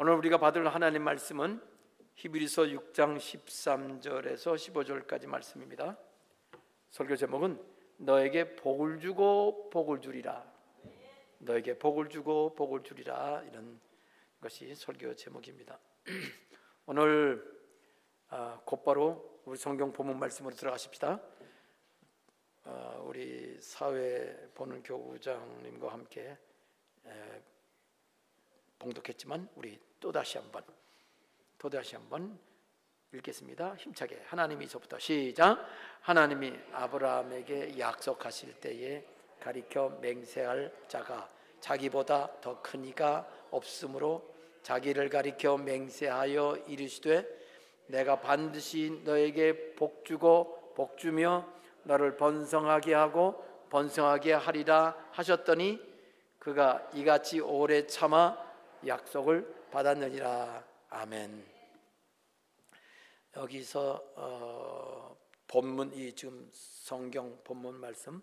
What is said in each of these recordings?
오늘 우리가 받을 하나님 말씀은 히브리서 6장 13절에서 15절까지 말씀입니다. 설교 제목은 너에게 복을 주고 복을 주리라. 너에게 복을 주고 복을 주리라, 이런 것이 설교 제목입니다. 오늘 곧바로 우리 성경 본문 말씀으로 들어가십시다. 우리 사회 보는 교구장님과 함께 봉독했지만 우리 또다시 한번 읽겠습니다. 힘차게 하나님이서부터 시작. 하나님이 아브라함에게 약속하실 때에 가리켜 맹세할 자가 자기보다 더 큰 이가 없으므로 자기를 가리켜 맹세하여 이르시되 내가 반드시 너에게 복 주고 복 주며 너를 번성하게 하고 번성하게 하리라 하셨더니 그가 이같이 오래 참아 약속을 받았느니라. 아멘. 여기서 본문, 이 지금 성경 본문 말씀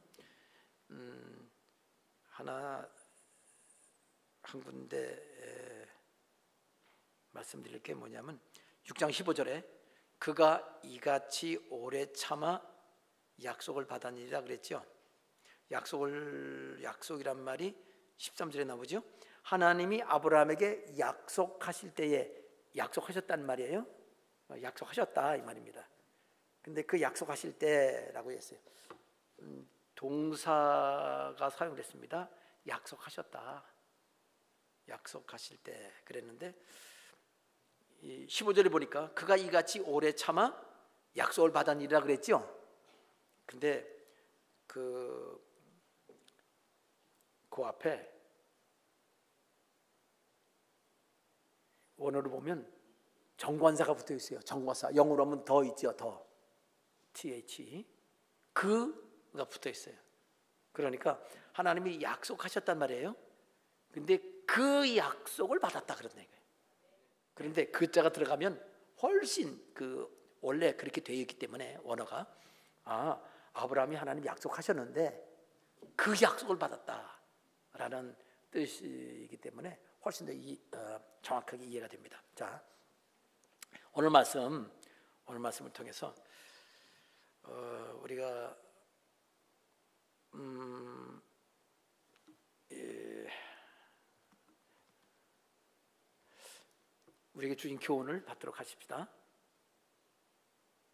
한 군데 말씀드릴 게 뭐냐면 6장 15절에 그가 이같이 오래 참아 약속을 받았느니라 그랬죠. 약속이란 말이 13절에 나오죠. 하나님이 아브라함에게 약속하실 때에 약속하셨단 말이에요. 약속하셨다 이 말입니다. 근데 그 약속하실 때라고 했어요. 동사가 사용됐습니다. 약속하셨다. 약속하실 때 그랬는데 15절에 보니까 그가 이같이 오래 참아 약속을 받았느니라 그랬죠. 근데 그 앞에 원어로 보면 정관사가 붙어 있어요. 정관사. 영어로 하면 더 있죠. 더. TH. 그가 붙어 있어요. 그러니까 하나님이 약속하셨단 말이에요. 근데 그 약속을 받았다 그런다 이거예요. 그런데 그 자가 들어가면 훨씬 원래 그렇게 되어 있기 때문에 원어가 아브라함이 하나님 약속하셨는데 그 약속을 받았다라는 뜻이기 때문에 훨씬 더 정확하게 이해가 됩니다. 자, 오늘 말씀을 통해서 우리가 우리에게 주신 교훈을 받도록 하십시다.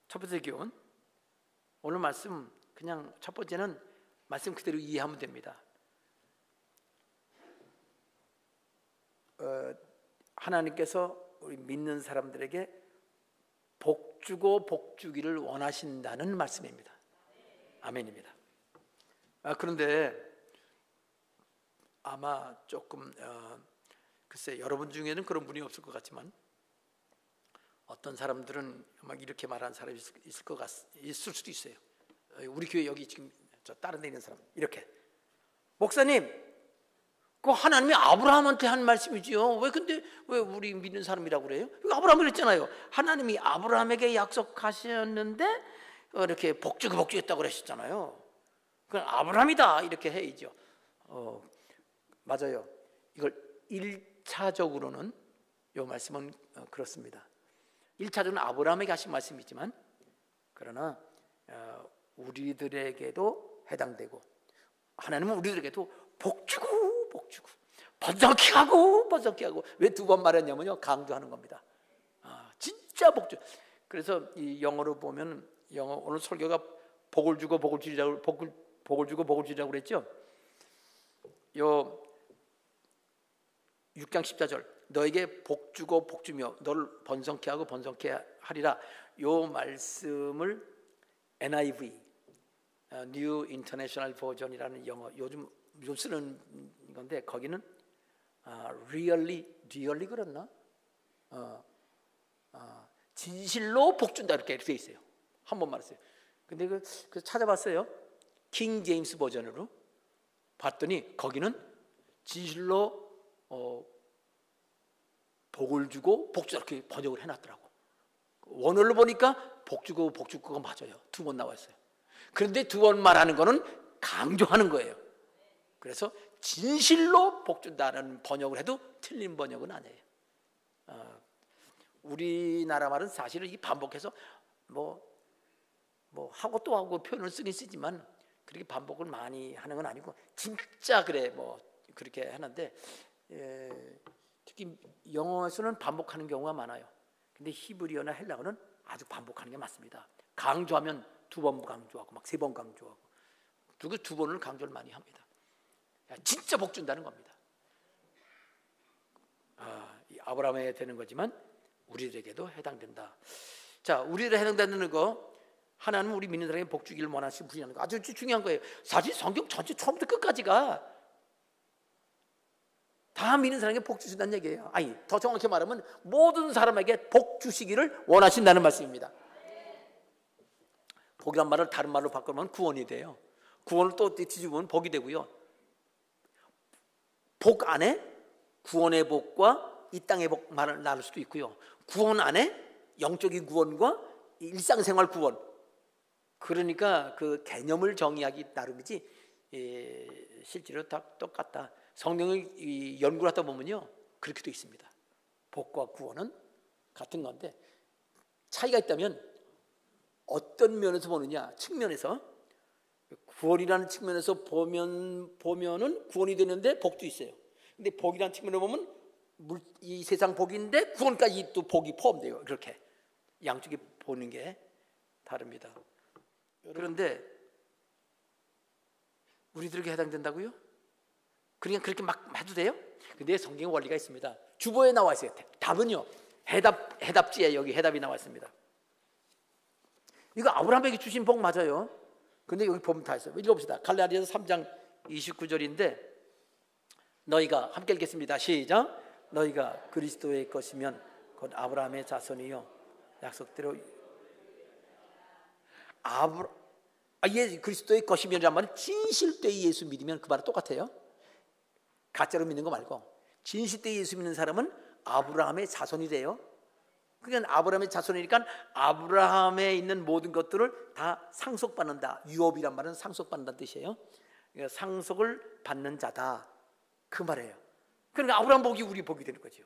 첫 번째 교훈, 오늘 말씀 그냥 첫 번째는 말씀 그대로 이해하면 됩니다. 하나님께서 우리 믿는 사람들에게 복 주고 복 주기를 원하신다는 말씀입니다. 아멘입니다. 그런데 아마 조금 글쎄 여러분 중에는 그런 분이 없을 것 같지만 어떤 사람들은 막 이렇게 말하는 사람이 있을 수도 있어요. 우리 교회 여기 지금 저 다른 데 있는 사람 이렇게, 목사님 그 하나님이 아브라함한테 한 말씀이지요. 왜 우리 믿는 사람이라고 그래요? 아브라함이 그랬잖아요. 하나님이 아브라함에게 약속하셨는데 이렇게 복주고 복주했다고 그러셨잖아요. 그건 아브라함이다 이렇게 해야죠. 맞아요. 이걸 1차적으로는 이 말씀은 그렇습니다. 1차적으로는 아브라함에게 하신 말씀이지만 그러나 우리들에게도 해당되고 하나님은 우리들에게도 복주고 번성케 하고 왜 두 번 말했냐면요, 강조하는 겁니다. 진짜 복주. 그래서 이 영어로 보면 오늘 설교가 복을 주고 복을 주리라고 그랬죠. 요 6장 14절 너에게 복 주고 복 주며 너를 번성케 하고 번성케 하리라. 요 말씀을 NIV New International Version이라는 영어 요즘 쓰는 건데 거기는 really 그랬나? 진실로 복 준다 이렇게 돼 있어요. 한 번 말했어요. 근데 그 찾아봤어요. 킹 제임스 버전으로 봤더니 거기는 진실로 복을 주고 복 주다 이렇게 번역을 해놨더라고. 원어로 보니까 복 주고 복 줄 거가 맞아요. 두 번 나와 있어요. 그런데 두 번 말하는 거는 강조하는 거예요. 그래서 진실로 복 준다는 번역을 해도 틀린 번역은 아니에요. 우리나라 말은 사실은 이 반복해서 뭐 하고 또 하고 표현을 쓰긴 쓰지만 그렇게 반복을 많이 하는 건 아니고 진짜 그래 뭐 그렇게 하는데 특히 영어에서는 반복하는 경우가 많아요. 근데 히브리어나 헬라어는 아주 반복하는 게 맞습니다. 강조하면 2번 강조하고 막 3번 강조하고 두 번을 강조를 많이 합니다. 진짜 복 준다는 겁니다. 아브라함에 되는 거지만 우리들에게도 해당된다. 자, 우리들에 해당되는 거 하나님은 우리 믿는 사람에게 복 주기를 원하시고 부리는 거 아주 중요한 거예요. 사실 성경 전체 처음부터 끝까지가 다 믿는 사람에게 복 주신다는 얘기예요. 아니, 더 정확히 말하면 모든 사람에게 복 주시기를 원하신다는 말씀입니다. 복이란 말을 다른 말로 바꾸면 구원이 돼요. 구원을 또 뒤집으면 복이 되고요. 복 안에 구원의 복과 이 땅의 복 말을 나눌 수도 있고요. 구원 안에 영적인 구원과 일상생활 구원. 그러니까 그 개념을 정의하기 나름이지 실제로 다 똑같다. 성경을 연구를 하다 보면요 그렇게 돼 있습니다. 복과 구원은 같은 건데 차이가 있다면 어떤 면에서 보느냐 측면에서 구원이라는 측면에서 보면은 구원이 되는데 복도 있어요. 근데 복이라는 측면으로 보면 이 세상 복인데 구원까지 또 복이 포함돼요. 그렇게 양쪽이 보는 게 다릅니다. 그런데 우리들에게 해당된다고요? 그냥 그렇게 막 해도 돼요? 근데 성경에 원리가 있습니다. 주보에 나와 있어요. 답은요. 해답지에 여기 해답이 나와 있습니다. 이거 아브라함에게 주신 복 맞아요. 근데 여기 보면 다 있어요. 읽어봅시다. 갈라디아서 3장 29절인데 너희가 함께 읽겠습니다. 시작. 너희가 그리스도의 것이면 곧 아브라함의 자손이요 약속대로 그리스도의 것이면이란 말은 진실되이 예수 믿으면 그 말은 똑같아요. 가짜로 믿는 거 말고 진실되이 예수 믿는 사람은 아브라함의 자손이 돼요. 그러니까 아브라함의 자손이니까 아브라함에 있는 모든 것들을 다 상속받는다. 유업이란 말은 상속받는다는 뜻이에요. 그러니까 상속을 받는 자다 그 말이에요. 그러니까 아브라함 복이 우리 복이 되는 거죠.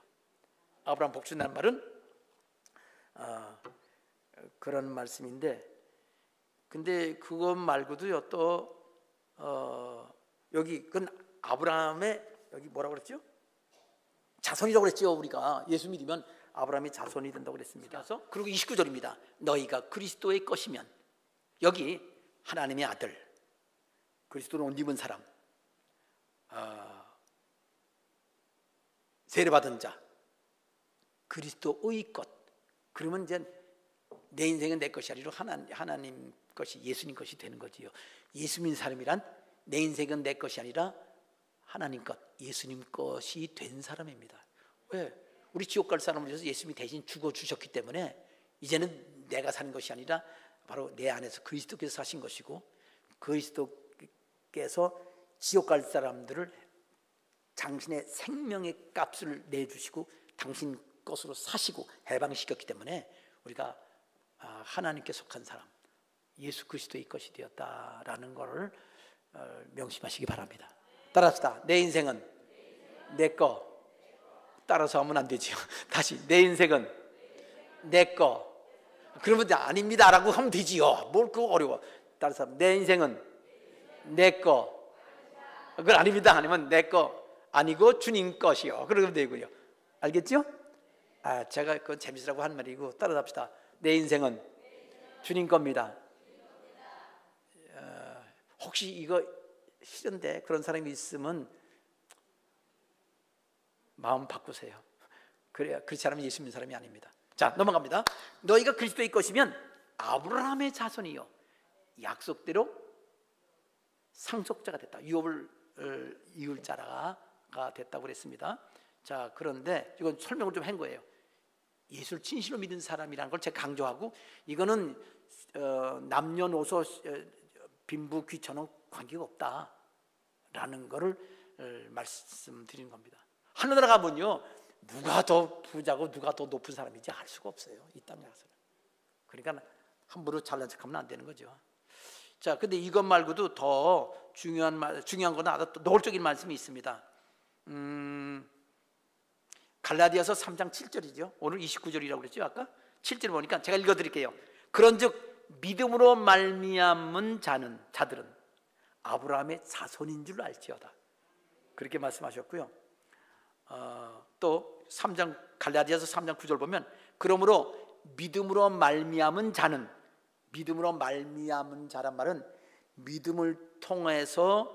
아브라함 복 준다는 말은 그런 말씀인데 근데 그것 말고도요 또 여기 그건 아브라함의 여기 뭐라고 그랬죠? 자손이라고 그랬죠. 우리가 예수 믿으면 아브라함이 자손이 된다고 그랬습니다. 그리고 29절입니다. 너희가 그리스도의 것이면 여기 하나님의 아들 그리스도를 옷 입은 사람 세례받은 자 그리스도의 것 그러면 이제 내 인생은 내 것이 아니라 하나님 것이 예수님 것이 되는 거지요. 예수 믿는 사람이란 내 인생은 내 것이 아니라 하나님 것 예수님 것이 된 사람입니다. 왜? 우리 지옥 갈 사람을 위해서 예수님이 대신 죽어주셨기 때문에 이제는 내가 사는 것이 아니라 바로 내 안에서 그리스도께서 사신 것이고 그리스도께서 지옥 갈 사람들을 당신의 생명의 값을 내주시고 당신 것으로 사시고 해방시켰기 때문에 우리가 하나님께 속한 사람 예수 그리스도의 것이 되었다라는 것을 명심하시기 바랍니다. 따라합시다. 내 인생은 내 거 따라서 하면 안 되지요. 다시 내 인생은 내 거 그러면 아닙니다라고 하면 되지요. 뭘 그거 어려워. 따라서 내 인생은 내 거 그건 아닙니다 아니면 내 거 아니고 주님 것이요. 그러면 되고요. 알겠죠? 제가 그건 재밌으라고 한 말이고 따라합시다. 내 인생은 주님 겁니다. 혹시 이거 싫은데 그런 사람이 있으면 마음 바꾸세요. 그래야 그렇지 않으면 예수 믿는 사람이 아닙니다. 자 넘어갑니다. 너희가 그리스도의 것이면 아브라함의 자손이요 약속대로 상속자가 됐다. 유업을 이을 자가 됐다고 그랬습니다. 자 그런데 이건 설명을 좀 한 거예요. 예수를 진실로 믿은 사람이라는 걸 제가 강조하고 이거는 남녀노소 빈부 귀천은 관계가 없다라는 거를 말씀드리는 겁니다. 하늘나라 가면요 누가 더 부자고 누가 더 높은 사람인지 알 수가 없어요. 이 땅에 가서는. 그러니까 함부로 잘난 척하면 안 되는 거죠. 자, 근데 이것 말고도 더 중요한 거는 아주 노골적인 말씀이 있습니다. 갈라디아서 3장 7절이죠. 오늘 29절이라고 그랬죠. 아까 7절 보니까 제가 읽어드릴게요. 그런즉 믿음으로 말미암은 자들은 아브라함의 자손인 줄 알지어다. 그렇게 말씀하셨고요. 또 3장 갈라디아서 3장 9절 보면 그러므로 믿음으로 말미암은 자는, 믿음으로 말미암은 자란 말은 믿음을 통해서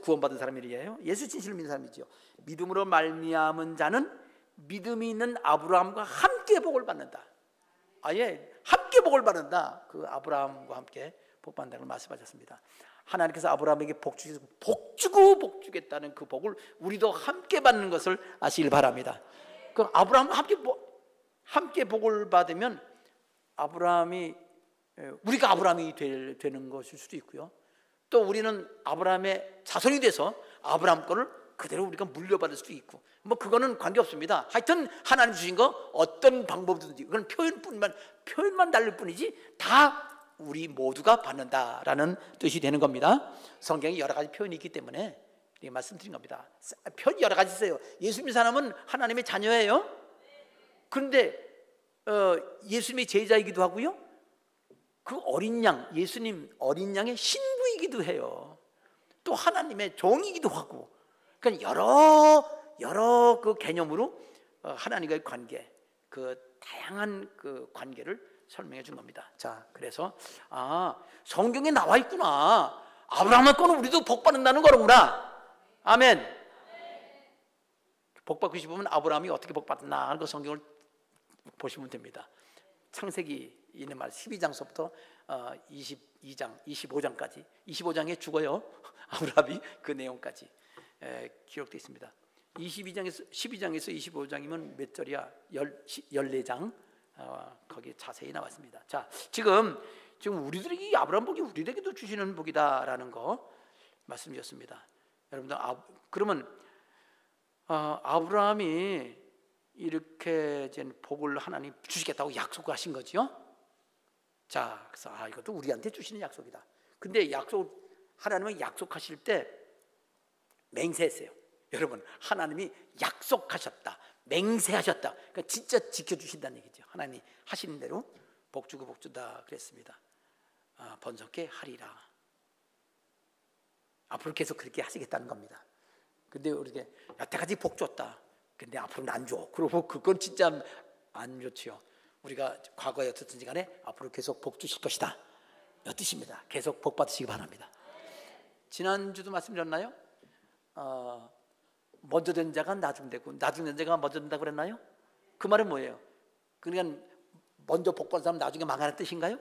구원받은 사람이에요. 예수 진실을 믿는 사람이죠. 믿음으로 말미암은 자는 믿음이 있는 아브라함과 함께 복을 받는다. 아예 함께 복을 받는다. 그 아브라함과 함께 복 받는다는 말씀하셨습니다. 하나님께서 아브라함에게 복 주겠다는 그 복을 우리도 함께 받는 것을 아시길 바랍니다. 그럼 아브라함과 함께 복을 받으면 우리가 아브라함이 되는 것일 수도 있고요. 또 우리는 아브라함의 자손이 돼서 아브라함 거를 그대로 우리가 물려받을 수도 있고, 뭐 그거는 관계없습니다. 하여튼 하나님 주신 거 어떤 방법이든지 그건 표현만 다를 뿐이지 다 우리 모두가 받는다라는 뜻이 되는 겁니다. 성경에 여러 가지 표현이 있기 때문에 이렇게 말씀드린 겁니다. 표현이 여러 가지 있어요. 예수 믿는 사람은 하나님의 자녀예요. 그런데 예수님의 제자이기도 하고요, 그 어린 양, 예수님 어린 양의 신부이기도 해요. 또 하나님의 종이기도 하고, 그러니까 여러 그 개념으로 하나님과의 관계, 그 다양한 그 관계를 설명해 준 겁니다. 자, 그래서 성경에 나와 있구나. 아브라함의 거는 우리도 복 받는다는 거로구나. 아멘. 복 받고 싶으면 아브라함이 어떻게 복 받았나 하는 거 성경을 보시면 됩니다. 창세기 있는 말 12장서부터 22장, 25장까지 25장에 죽어요. 아브라함이 그 내용까지 기록되어 있습니다. 12장에서 25장이면 몇 절이야? 14장. 거기에 자세히 나왔습니다. 자, 지금 우리들에게 아브라함 복이 우리에게도 주시는 복이다라는 거 말씀드렸습니다. 여러분들 그러면 아브라함이 이렇게 복을 하나님 주시겠다고 약속하신 거죠. 자, 그래서 이것도 우리한테 주시는 약속이다. 근데 하나님은 약속하실 때 맹세했어요. 여러분, 하나님이 약속하셨다, 맹세하셨다. 그러니까 진짜 지켜주신다는 얘기죠. 하나님이 하시는 대로 복 주고 복 준다 그랬습니다. 번성케 하리라. 앞으로 계속 그렇게 하시겠다는 겁니다. 근데 우리게 여태까지 복 줬다, 근데 앞으로는 안 줘. 그리고 그건 진짜 안 좋지요. 우리가 과거에 어떻든지 간에 앞으로 계속 복 주실 것이다, 이 뜻입니다. 계속 복 받으시기 바랍니다. 지난주도 말씀드렸나요? 먼저 된 자가 나중 되고 나중 된 자가 먼저 된다고 그랬나요? 그 말은 뭐예요? 그러니까 먼저 복 받은 사람 나중에 망하는 뜻인가요?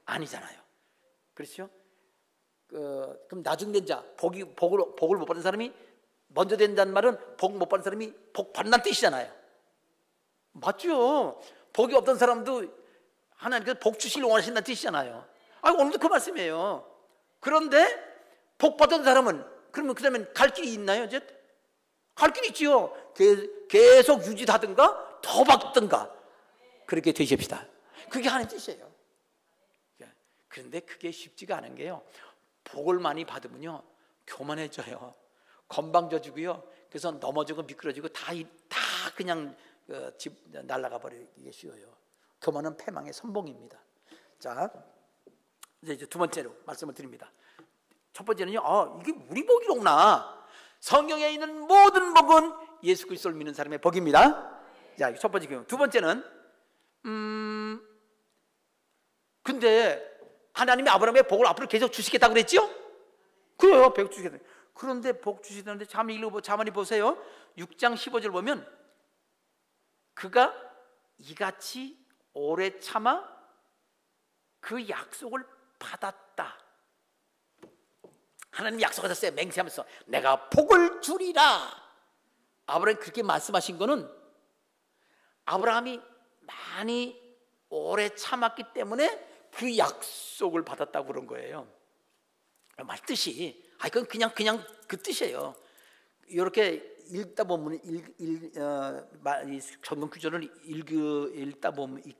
아니잖아요. 그렇죠? 그럼 나중 된 자, 복을 못 받은 사람이 먼저 된다는 말은 복 못 받은 사람이 복 받는다는 뜻이잖아요. 맞죠? 복이 없던 사람도 하나님께서 복 주시길 원하신다는 뜻이잖아요. 오늘도 그 말씀이에요. 그런데 복 받은 사람은 그러면 그다음에 갈 길이 있나요? 이제 갈 길이 있지요. 계속 유지하든가 더 받든가 그렇게 되십시다. 그게 하나님 뜻이에요. 그런데 그게 쉽지가 않은 게요, 복을 많이 받으면요 교만해져요. 건방져지고요. 그래서 넘어지고 미끄러지고 다 그냥 집 날아가 버리기 쉬워요. 교만은 패망의 선봉입니다. 자, 이제 두 번째로 말씀을 드립니다. 첫 번째는요, 이게 우리 복이로구나. 성경에 있는 모든 복은 예수 그리스도를 믿는 사람의 복입니다. 자, 첫 번째 경우. 두 번째는 근데 하나님이 아브라함의 복을 앞으로 계속 주시겠다고 그랬죠? 그래요, 복 주시겠다. 그런데 복 주시다는데 자만히 보세요. 6장 15절 보면 그가 이같이 오래 참아 그 약속을 받았다. 하나님 약속하셨어요. 맹세하면서 내가 복을 주리라. 아브라함이 그렇게 말씀하신 거는 아브라함이 많이 오래 참았기 때문에 그 약속을 받았다고 그런 거예요. 말 뜻이 그건 그냥 그 뜻이에요. 이렇게 읽다 보면 성경 구절을 읽다 보면이요.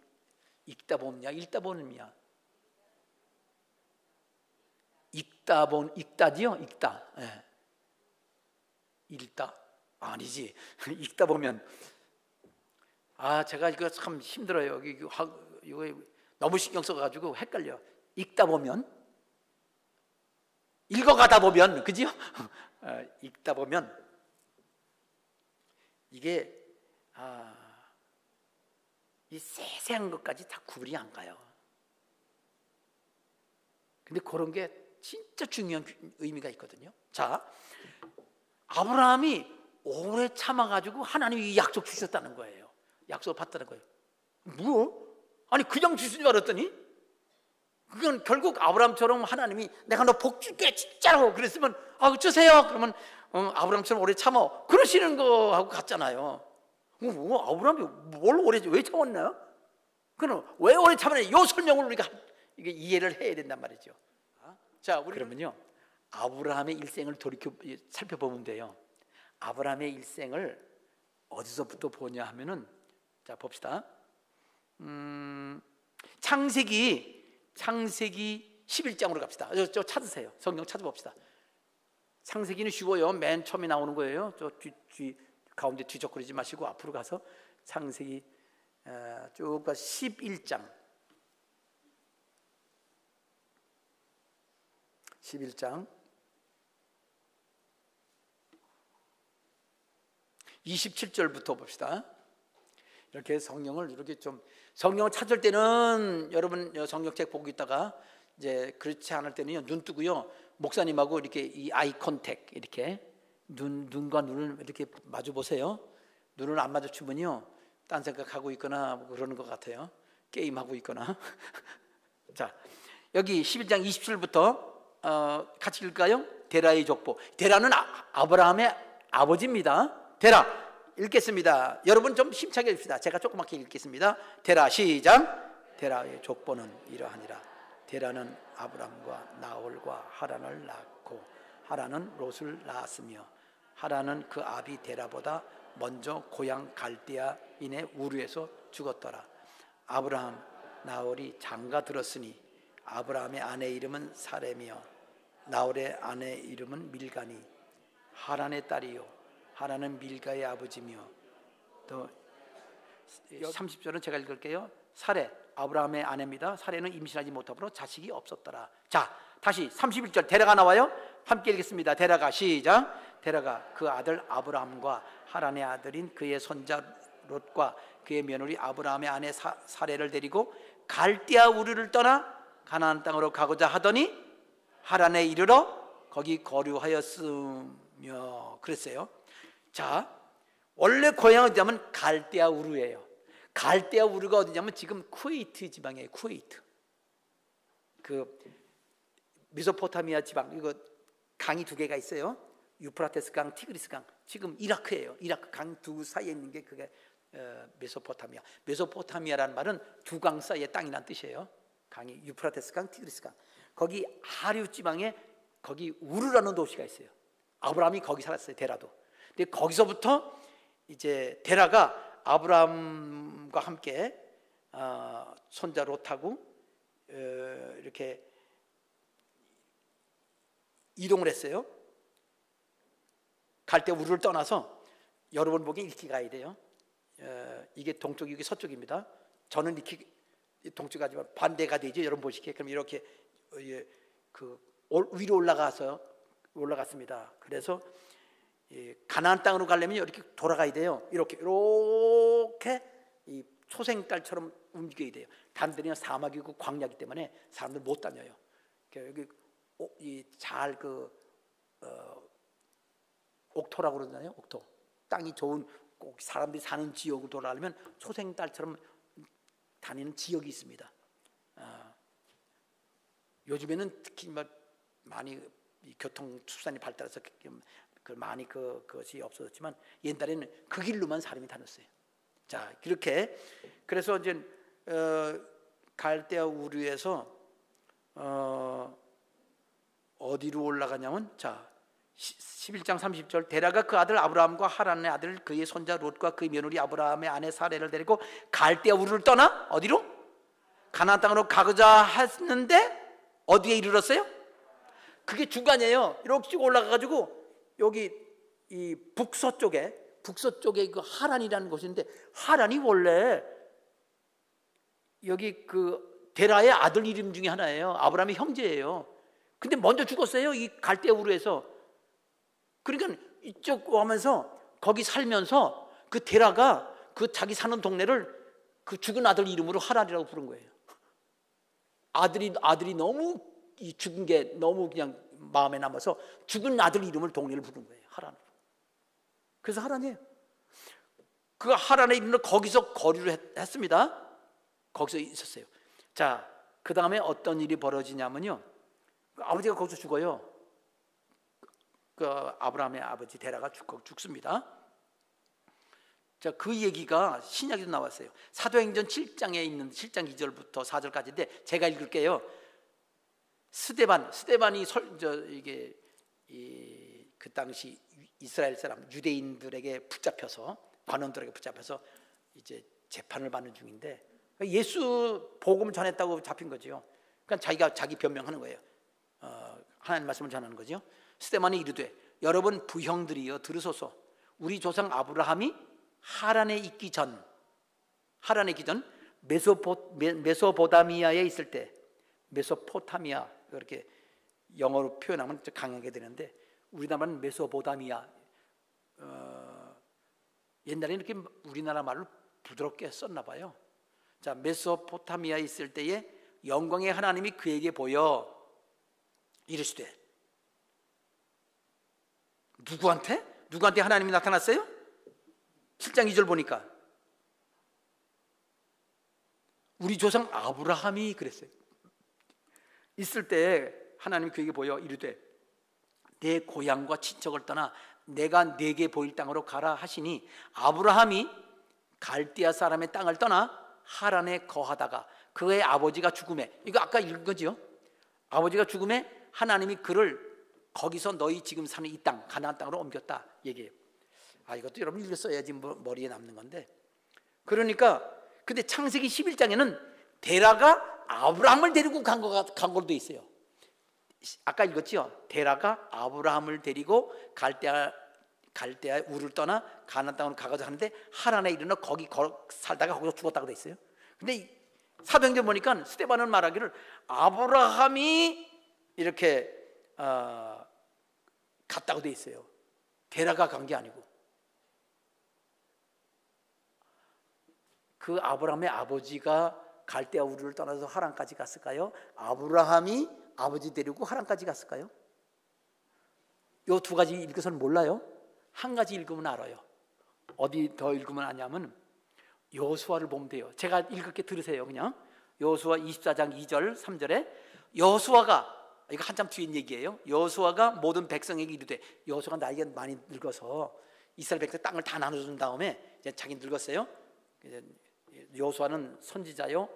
읽다지요. 읽다. 예. 읽다. 아니지. 읽다 보면 제가 이거 참 힘들어요. 이거 너무 신경 써가지고 헷갈려. 읽다 보면, 읽어가다 보면, 그죠? 읽다 보면 이게 이 세세한 것까지 다 구분이 안 가요. 근데 그런 게 진짜 중요한 의미가 있거든요. 자, 아브라함이 오래 참아가지고 하나님이 약속 주셨다는 거예요. 약속 받다는 거예요. 뭐? 아니 그냥 주신 줄 알았더니 그건 결국 아브라함처럼 하나님이 내가 너 복 줄게 진짜로 그랬으면 주세요. 그러면 아브라함처럼 오래 참아 그러시는 거하고 같잖아요. 아브라함이 뭘 왜 참았나요? 그럼 왜 오래 참았냐? 이 설명을 우리가 이게 이해를 해야 된단 말이죠. 자, 그러면요 아브라함의 일생을 돌이켜 살펴보면 돼요. 아브라함의 일생을 어디서부터 보냐 하면은 자 봅시다. 창세기 11장으로 갑시다. 저 찾으세요. 성경 찾아봅시다. 창세기는 쉬워요. 맨 처음에 나오는 거예요. 저 가운데 뒤적거리지 마시고 앞으로 가서 창세기 쭉 11장 27절부터 봅시다. 이렇게 성경을 이렇게 좀 성경을 찾을 때는 여러분 성경책 보고 있다가 이제 그렇지 않을 때는요 눈 뜨고요 목사님하고 이렇게 이 아이 컨택 이렇게 눈과 눈을 이렇게 마주 보세요. 눈을 안 마주치면요 딴 생각하고 있거나 뭐 그러는 것 같아요. 게임하고 있거나. 자 여기 11장 27절부터 같이 읽을까요? 데라의 족보. 데라는 아브라함의 아버지입니다. 데라 읽겠습니다. 여러분 좀 힘차게 읽읍시다. 제가 조그맣게 읽겠습니다. 데라 시작. 데라의 족보는 이러하니라. 데라는 아브람과 나홀과 하란을 낳고 하란은 롯을 낳았으며 하란은 그 아비 데라보다 먼저 고향 갈대아인의 우르에서 죽었더라. 아브라함 나홀이 장가 들었으니 아브라함의 아내 이름은 사레며 나홀의 아내 이름은 밀가니 하란의 딸이요 하란은 밀가의 아버지며 또 30절은 제가 읽을게요. 사레 아브라함의 아내입니다. 사레는 임신하지 못하므로 자식이 없었더라. 자 다시 31절 데라가 나와요. 함께 읽겠습니다. 데라가 시작. 데라가 그 아들 아브라함과 하란의 아들인 그의 손자 롯과 그의 며느리 아브라함의 아내 사레를 데리고 갈대아 우르를 떠나 가나안 땅으로 가고자 하더니 하란에 이르러 거기 거류하였으며 그랬어요. 자 원래 고향은 어디냐면 갈대아 우르예요. 갈대아 우르가 어디냐면 지금 쿠웨이트 지방이에요. 쿠웨이트 그 메소포타미아 지방 이거 강이 두 개가 있어요. 유프라테스 강, 티그리스 강. 지금 이라크예요. 이라크 강 두 사이에 있는 게 그게 메소포타미아. 메소포타미아라는 말은 두 강 사이의 땅이란 뜻이에요. 강이 유프라테스 강, 티그리스 강. 거기 하류 지방에 거기 우르라는 도시가 있어요. 아브라함이 거기 살았어요. 데라도. 근데 거기서부터 이제 데라가 아브라함과 함께 손자 롯하고 이렇게 이동을 했어요. 갈 때 우르를 떠나서 여러분 보기엔 이렇게 가야 돼요. 이게 동쪽, 이게 서쪽입니다. 저는 이렇게 동쪽 가지만 반대가 되죠. 여러분 보시기에 그럼 이렇게 위로 올라갔습니다. 그래서 가나안 땅으로 가려면 이렇게 돌아가야 돼요. 이렇게 이 초생딸처럼 움직여야 돼요. 단들이는 사막이고 광야이기 때문에 사람들 못 다녀요. 여기 잘 옥토라고 그러잖아요. 옥토. 땅이 좋은 꼭 사람들이 사는 지역으로 돌아가려면 초생딸처럼 다니는 지역이 있습니다. 요즘에는 특히 많이 교통 수단이 발달해서 많이 그것이 없어졌지만 옛날에는 그 길로만 사람이 다녔어요. 자 이렇게 그래서 이제 갈대아 우르에서 어디로 올라가냐면 자 11장 30절 데라가 그 아들 아브라함과 하란의 아들 그의 손자 롯과 그의 며느리 아브라함의 아내 사레를 데리고 갈대아 우르를 떠나 어디로? 가나안 땅으로 가고자 했는데 어디에 이르렀어요? 그게 중간이에요. 이렇게 쭉 올라가가지고 여기 이 북서쪽에 그 하란이라는 곳인데, 하란이 원래 여기 그 데라의 아들 이름 중에 하나예요. 아브라함의 형제예요. 근데 먼저 죽었어요, 이 갈대아 우르에서. 그러니까 이쪽 오면서 거기 살면서 그 데라가 그 자기 사는 동네를 그 죽은 아들 이름으로 하란이라고 부른 거예요. 아들이 너무 이 죽은 게 너무 그냥 마음에 남아서 죽은 아들 이름을 동네를 부른 거예요, 하란으로. 그래서 하란이에요. 그 하란의 이름으로 거기서 거류를 했습니다. 거기서 있었어요. 자, 그 다음에 어떤 일이 벌어지냐면요, 아버지가 거기서 죽어요. 그 아브라함의 아버지 데라가 죽습니다. 자, 그 얘기가 신약에도 나왔어요. 사도행전 7장에 있는 7장 2절부터 4절까지인데 제가 읽을게요. 스데반이 그 당시 이스라엘 사람 유대인들에게 붙잡혀서, 관원들에게 붙잡혀서 이제 재판을 받는 중인데, 예수 복음 전했다고 잡힌 거죠. 그러니까 자기 변명하는 거예요. 하나님 말씀을 전하는 거죠. 스데반이 이르되, 여러분 부형들이여 들으소서. 우리 조상 아브라함이 하란에 있기 전 메소포타미아에 있을 때, 메소포타미아 이렇게 영어로 표현하면 강하게 되는데, 우리나라는 메소포타미아, 옛날에는 이렇게 우리나라 말을 부드럽게 썼나 봐요. 자, 메소포타미아에 있을 때에 영광의 하나님이 그에게 보여 이르시되, 누구한테 하나님이 나타났어요? 7장 2절 보니까 우리 조상 아브라함이 그랬어요. 있을 때 하나님이 그에게 보여 이르되, 내 고향과 친척을 떠나 내가 내게 보일 땅으로 가라 하시니, 아브라함이 갈대아 사람의 땅을 떠나 하란에 거하다가 그의 아버지가 죽음에, 이거 아까 읽은 거죠. 아버지가 죽음에 하나님이 그를 거기서 너희 지금 사는 이 땅, 가나안 땅으로 옮겼다 얘기해요. 이것도 여러분 읽었어야지 머리에 남는 건데. 그러니까 근데 창세기 11장에는 데라가 아브라함을 데리고 간 걸로 돼 있어요. 아까 읽었죠. 데라가 아브라함을 데리고 갈대아 우르를 떠나 가나안 땅으로 가가지고 하는데, 하란에 이르러 거기 살다가 거기서 죽었다고 돼 있어요. 근데 사도행전 보니까 스데반은 말하기를 아브라함이 이렇게 갔다고 돼 있어요. 데라가 간 게 아니고. 그 아브라함의 아버지가 갈대아 우르를 떠나서 하란까지 갔을까요? 아브라함이 아버지 데리고 하란까지 갔을까요? 이 두 가지 읽어서는 몰라요. 한 가지 읽으면 알아요. 어디 더 읽으면 아냐면 여호수아를 보면 돼요. 제가 읽을게 들으세요. 그냥 여호수아 24장 2절 3절에 여호수아가, 이거 한참 뒤엔 얘기예요. 여호수아가 모든 백성에게 이르되, 여호수아가 나이가 많이 늙어서 이스라엘 백성 땅을 다 나눠준 다음에 이제 자기 늙었어요. 여호수아는 선지자요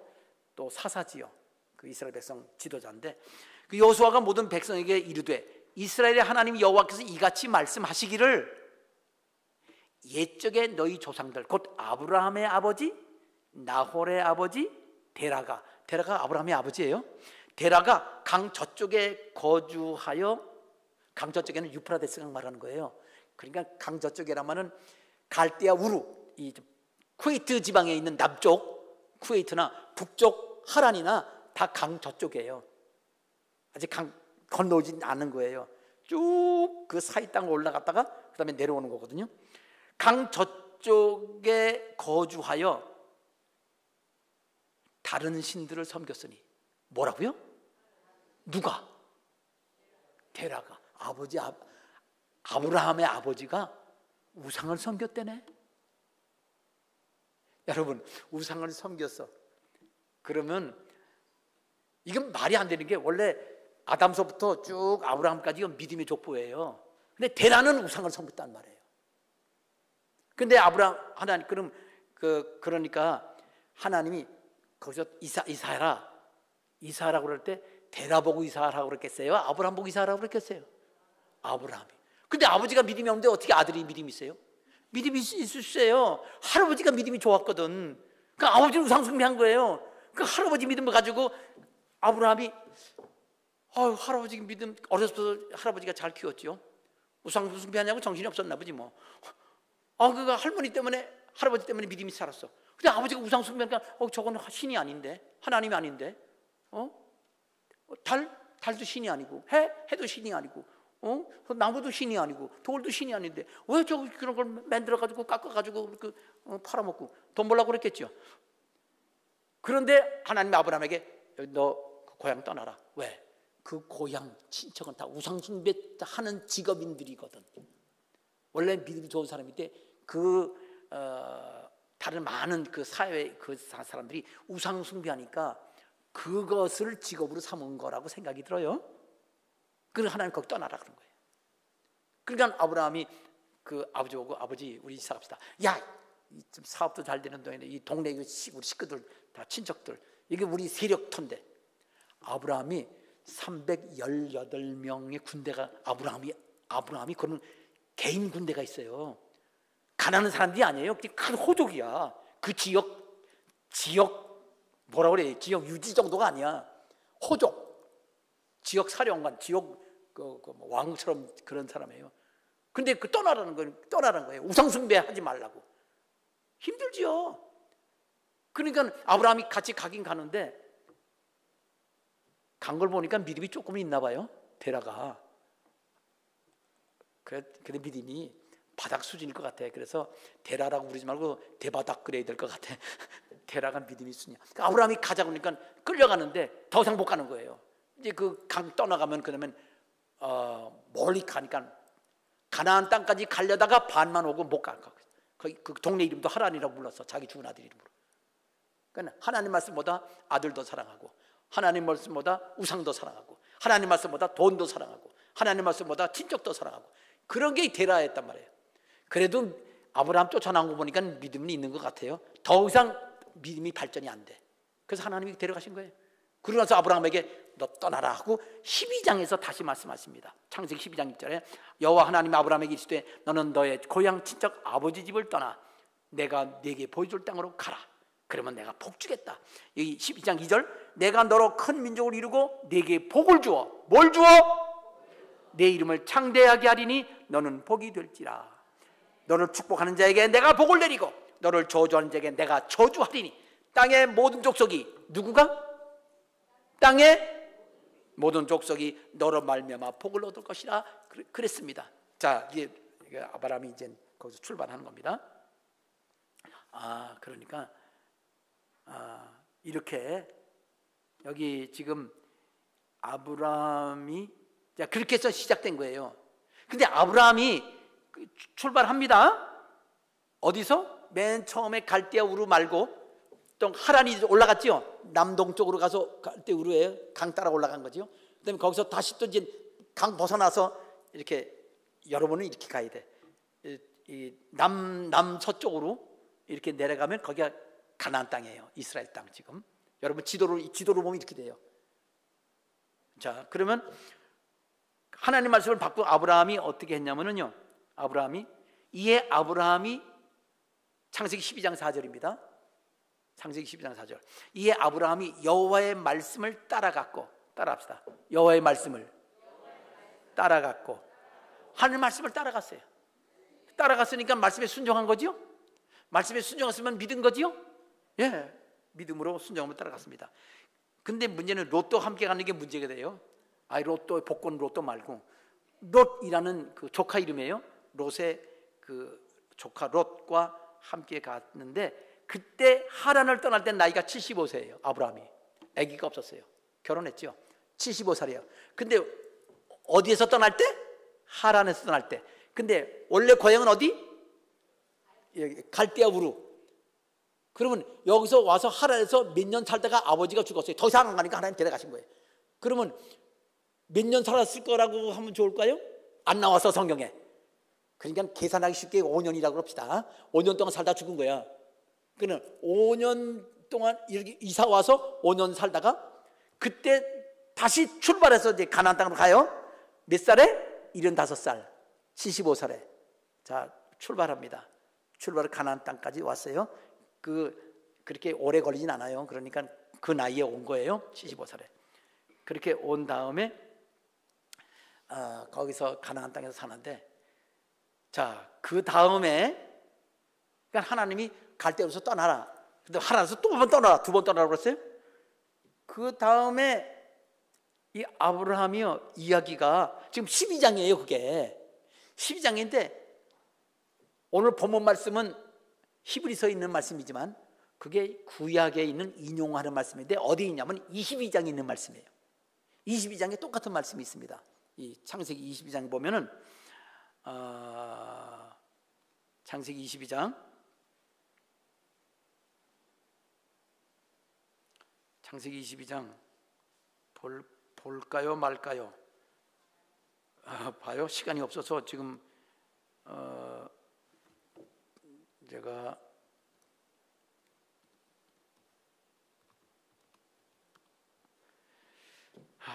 또 사사지요, 그 이스라엘 백성 지도자인데, 그 여호수아가 모든 백성에게 이르되, 이스라엘의 하나님 여호와께서 이같이 말씀하시기를, 옛적에 너희 조상들 곧 아브라함의 아버지 나홀의 아버지 데라가 아브라함의 아버지예요. 데라가 강 저쪽에 거주하여, 강 저쪽에는 유프라데스강 말하는 거예요. 그러니까 강 저쪽이라면은 갈대아 우르, 이 쿠웨이트 지방에 있는 남쪽 쿠웨이트나 북쪽 하란이나 다 강 저쪽이에요. 아직 강 건너오진 않은 거예요. 쭉 그 사이 땅을 올라갔다가 그 다음에 내려오는 거거든요. 강 저쪽에 거주하여 다른 신들을 섬겼으니, 뭐라고요? 누가? 데라가, 아브라함의 아버지가 우상을 섬겼대네. 여러분, 우상을 섬겼어. 그러면 이건 말이 안 되는 게, 원래 아담서부터 쭉 아브라함까지 이건 믿음의 족보예요. 근데 데라는 우상을 섬겼단 말이에요. 근데 하나님, 그러니까 하나님이 거기서 이사하라고 그럴 때 데라 보고 이사하라고 그랬겠어요? 아브라함 보고 이사하라고 그랬겠어요? 아브라함이. 근데 아버지가 믿음이 없는데 어떻게 아들이 믿음이 있어요? 믿음이 있을 수 있어요. 할아버지가 믿음이 좋았거든. 그러니까 아버지는 우상 숭배한 거예요. 그 할아버지 믿음을 가지고 할아버지 믿음, 어렸을 때 할아버지가 잘 키웠죠. 우상 숭배하냐고 정신이 없었나 보지 뭐. 그가 할머니 때문에, 할아버지 때문에 믿음이 살았어. 근데 아버지가 우상 숭배하니까 저건 신이 아닌데, 하나님이 아닌데, 달도 신이 아니고, 해도 신이 아니고, 나무도 신이 아니고, 돌도 신이 아닌데 왜 그런 걸 만들어가지고 깎아가지고 팔아먹고 돈 벌려고 그랬겠죠. 그런데 하나님이 아브라함에게 너 고향 떠나라. 왜? 그 고향 친척은 다 우상 숭배하는 직업인들이거든. 원래 믿음이 좋은 사람인데 다른 많은 그 사회 그 사람들이 우상 숭배하니까 그것을 직업으로 삼은 거라고 생각이 들어요. 그래서 하나님 거기 떠나라 그런 거예요. 그러니까 아브라함이 그 아버지 보고 아버지 우리 이사갑시다. 야, 좀 사업도 잘 되는 동안에 이 동네 우리 식구들 다 친척들 이게 우리 세력터인데 아브라함이 318명의 군대가 아브라함이 그런 개인 군대가 있어요. 가난한 사람들이 아니에요. 큰 호족이야. 그 지역 뭐라 그래? 지역 유지 정도가 아니야. 호족. 지역 사령관, 지역 왕처럼 그런 사람이에요. 근데 떠나라는 거예요. 우상숭배하지 말라고. 힘들지요. 그러니까 아브라함이 같이 가긴 가는데 간 걸 보니까 믿음이 조금 있나 봐요. 데라가. 근데 믿음이 바닥 수준일 것 같아. 그래서 데라라고 부르지 말고 대바닥 그래야 될 것 같아. 데라가 믿음이 수준이야. 그러니까 아브라함이 가자고 그러니까 끌려가는데 더 이상 못 가는 거예요. 이제 그 강 떠나가면 그러면 멀리 가니까 가나안 땅까지 가려다가 반만 오고 못 가. 그 동네 이름도 하란이라고 불렀어. 자기 죽은 아들 이름으로. 그러니까 하나님 말씀보다 아들도 사랑하고 하나님 말씀보다 우상도 사랑하고 하나님 말씀보다 돈도 사랑하고 하나님 말씀보다 친척도 사랑하고 그런 게 데라였단 말이에요. 그래도 아브라함 쫓아나온 거 보니까 믿음이 있는 것 같아요. 더 이상 믿음이 발전이 안 돼. 그래서 하나님이 데려가신 거예요. 그러고 나서 아브라함에게 너 떠나라 하고 12장에서 다시 말씀하십니다. 창세기 12장 1절에 여호와 하나님이 아브라함에게 이르시되 너는 너의 고향 친척 아버지 집을 떠나 내가 네게 보여줄 땅으로 가라. 그러면 내가 복 주겠다. 여기 12장 2절 내가 너로 큰 민족을 이루고 네게 복을 주어. 뭘 주어? 내 이름을 창대하게 하리니 너는 복이 될지라. 너를 축복하는 자에게 내가 복을 내리고 너를 저주하는 자에게 내가 저주하리니 땅의 모든 족속이 누구가? 땅의 모든 족속이 너로 말미암아 복을 얻을 것이라 그랬습니다. 자, 이게 아브라함이 이제 거기서 출발하는 겁니다. 그러니까 이렇게 여기 지금 아브라함이 그렇게 해서 시작된 거예요. 근데 아브라함이 출발합니다. 어디서? 맨 처음에 갈대아 우르 말고 또 하란이 올라갔죠. 남동쪽으로 가서 갈대아 우르에 강 따라 올라간 거죠. 그다음에 거기서 다시 또 이제 강 벗어나서 이렇게 여러분은 이렇게 가야 돼. 이 남서쪽으로 이렇게 내려가면 거기가 가나안 땅이에요. 이스라엘 땅 지금. 여러분 지도로 보면 이렇게 돼요. 자, 그러면 하나님 말씀을 받고 아브라함이 어떻게 했냐면요. 아브라함이 창세기 12장 4절입니다. 창세기 12장 4절. 이에 아브라함이 여호와의 말씀을 따라합시다. 여호와의 말씀을 따라갔고 하나님 말씀을 따라갔어요. 따라갔으니까 말씀에 순종한 거죠. 말씀에 순종했으면 믿은 거지요. 예, 믿음으로 순종하면 따라갔습니다. 근데 문제는 롯도 함께 가는 게 문제가 돼요. 롯도 복권 롯도 말고 롯이라는 그 조카 이름이에요. 롯의 그 조카 롯과 함께 갔는데 그때 하란을 떠날 때 나이가 75세예요. 아브라함이 아기가 없었어요. 결혼했죠. 75살이에요. 근데 어디에서 떠날 때? 하란에서 떠날 때. 근데 원래 고향은 어디? 갈대아 우르. 그러면 여기서 와서 하란에서 몇 년 살다가 아버지가 죽었어요. 더 이상 안 가니까 하나님 데려가신 거예요. 그러면 몇 년 살았을 거라고 하면 좋을까요? 안 나와서 성경에. 그러니까 계산하기 쉽게 5년이라고 합시다. 5년 동안 살다 죽은 거야. 그는 5년 동안 이렇게 이사 와서 5년 살다가 그때 다시 출발해서 이제 가나안 땅으로 가요. 몇 살에? 75살, 75살에. 자, 출발합니다. 출발을 가나안 땅까지 왔어요. 그렇게 오래 걸리진 않아요. 그러니까 그 나이에 온 거예요. 75살에. 그렇게 온 다음에 거기서 가나안 땅에서 사는데 자, 그 다음에 그러니까 하나님이 갈대아우르에서 떠나라. 근데 하나님께서 또 한 번 떠나라, 두 번 떠나라고 그랬어요. 그 다음에 이 아브라함이요, 이야기가 지금 12장이에요. 그게 12장인데 오늘 본문 말씀은 히브리서에 있는 말씀이지만 그게 구약에 있는 인용하는 말씀인데 어디 있냐면 22장에 있는 말씀이에요. 22장에 똑같은 말씀이 있습니다. 이 창세기 22장 보면은 창세기 22장 창세기 22장 볼까요 말까요? 봐요. 시간이 없어서 지금 제가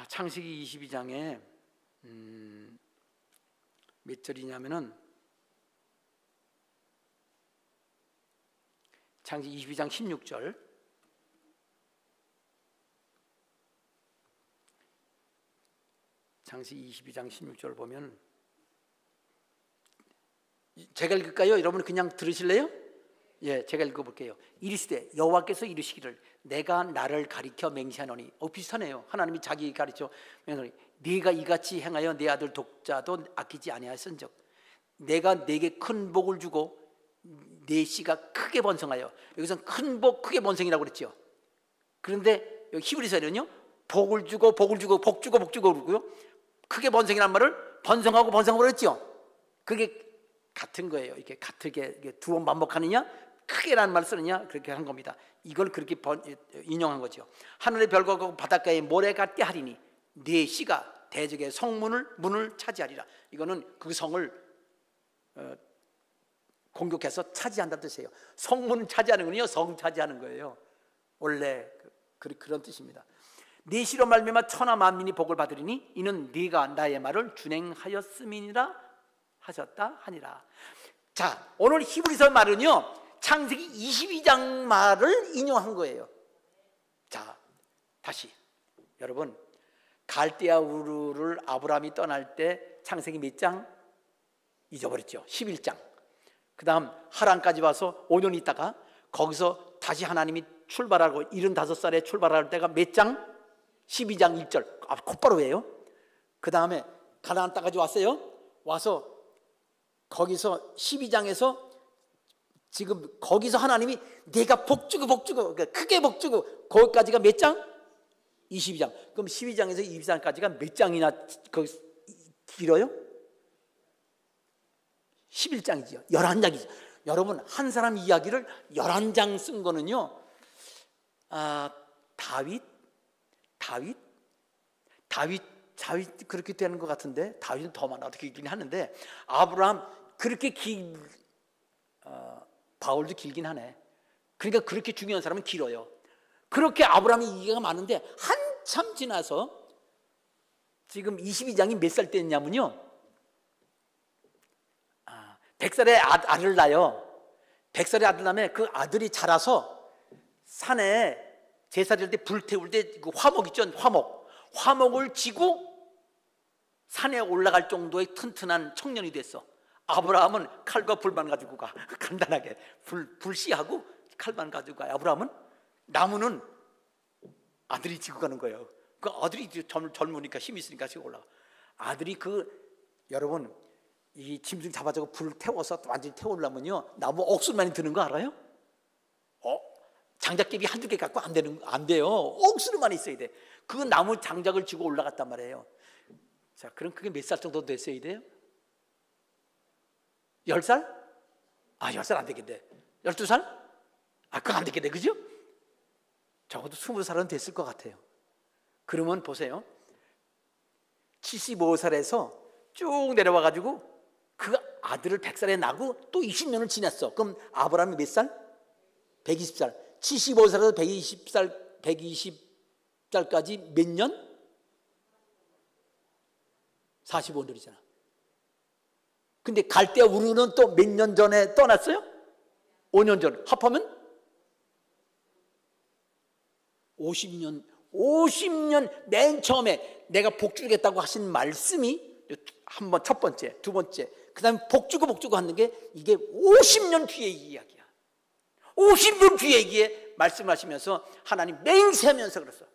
창세기 22장에 몇 절이냐면은 창세기 22장 16절 창세기 22장 16절 보면 제가 읽을까요? 여러분 그냥 들으실래요? 예, 제가 읽어볼게요. 이르시되 여호와께서 이르시기를 내가 나를 가리켜 맹세하노니 비슷하네요. 하나님이 자기 가리켜 맹세하노니 네가 이같이 행하여 내 아들 독자도 아끼지 아니하였은즉 내가 네게 큰 복을 주고 네 씨가 크게 번성하여 여기서는 큰 복 크게 번성이라고 그랬죠. 그런데 여기 히브리서에는요 복을 주고 복을 주고 복 주고 복 주고 그러고요 크게 번성이란 말을 번성하고 번성하고 그랬죠. 그게 같은 거예요. 이렇게 같게 두 번 반복하느냐 크게라는 말을 쓰느냐 그렇게 한 겁니다. 이걸 그렇게 인용한 거죠. 하늘의 별과 바닷가의 모래같게 하리니 네 씨가 대적의 문을 차지하리라. 이거는 그 성을 공격해서 차지한다는 뜻이에요. 성문을 차지하는 거는요 성 차지하는 거예요. 원래 그런 뜻입니다. 네 씨로 말미암아 천하 만민이 복을 받으리니 이는 네가 나의 말을 준행하였음이니라 하셨다 하니라. 자, 오늘 히브리서 말은요 창세기 22장 말을 인용한 거예요. 자, 다시 여러분 갈대아 우르를 아브라함이 떠날 때 창세기 몇 장? 잊어버렸죠. 11장. 그 다음 하란까지 와서 5년 있다가 거기서 다시 하나님이 출발하고 75살에 출발할 때가 몇 장? 12장 1절. 곧바로 해요. 그 다음에 가나안 땅까지 왔어요. 와서 거기서 12장에서 지금 거기서 하나님이 내가 복주고 그러니까 크게 복주고 거기까지가 몇 장? 22장. 그럼 12장에서 22장까지가 몇 장이나 길어요? 11장이죠. 11장이죠. 여러분 한 사람 이야기를 11장 쓴 거는요 다윗 그렇게 되는 것 같은데 다윗은 더 많아 어떻게 길긴 하는데 아브라함 그렇게 바울도 길긴 하네. 그러니까 그렇게 중요한 사람은 길어요. 그렇게 아브라함이 이해가 많은데 한참 지나서 지금 22장이 몇 살 때였냐면요 100살에 아들을 낳아요. 100살에 아들 낳으면 그 아들이 자라서 산에 제사 드릴 때 불 태울 때 그 화목 있죠. 화목을 지고 산에 올라갈 정도의 튼튼한 청년이 됐어. 아브라함은 칼과 불만 가지고 가. 간단하게 불씨하고 칼만 가지고 가. 아브라함은 나무는 아들이 지고 가는 거예요. 그 아들이 젊으니까 힘이 있으니까 지고 올라가. 아들이 여러분 이 짐승 잡아주고 불 태워서 완전히 태우려면요 나무 억수만이 드는 거 알아요? 장작개비 한두 개 갖고 안 돼요. 억수로만 있어야 돼. 그 나무 장작을 쥐고 올라갔단 말이에요. 자, 그럼 그게 몇 살 정도 됐어야 돼요? 10살? 10살 안 되겠네. 12살? 그거 안 되겠네. 그죠? 적어도 20살은 됐을 것 같아요. 그러면 보세요. 75살에서 쭉 내려와가지고 그 아들을 100살에 낳고 또 20년을 지났어. 그럼 아브라함이 몇 살? 120살. 75살에서 120살까지 몇 년? 45년이잖아. 근데 갈대아 우르는 또 몇 년 전에 떠났어요? 5년 전. 합하면 50년 맨 처음에 내가 복 주겠다고 하신 말씀이 한번 첫 번째, 두 번째 그 다음에 복 주고 복 주고 하는 게 이게 50년 뒤의 이야기야. 50년 뒤에 이게 말씀하시면서 하나님 맹세하면서 그랬어.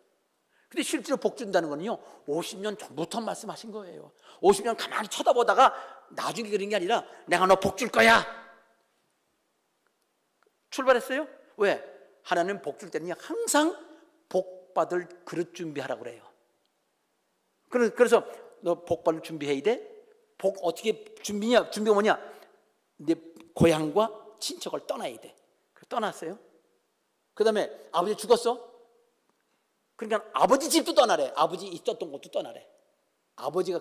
근데 실제로 복 준다는 거는요 50년 전부터 말씀하신 거예요. 50년 가만히 쳐다보다가 나중에 그런 게 아니라 내가 너 복 줄 거야. 출발했어요. 왜? 하나님 복 줄 때는 항상 복 받을 그릇 준비하라고 그래요. 그래서 너 복 받을 준비해야 돼. 복 어떻게 준비냐? 준비가 뭐냐? 내 고향과 친척을 떠나야 돼. 떠났어요. 그 다음에 아버지 죽었어. 그러니까 아버지 집도 떠나래. 아버지 있었던 곳도 떠나래.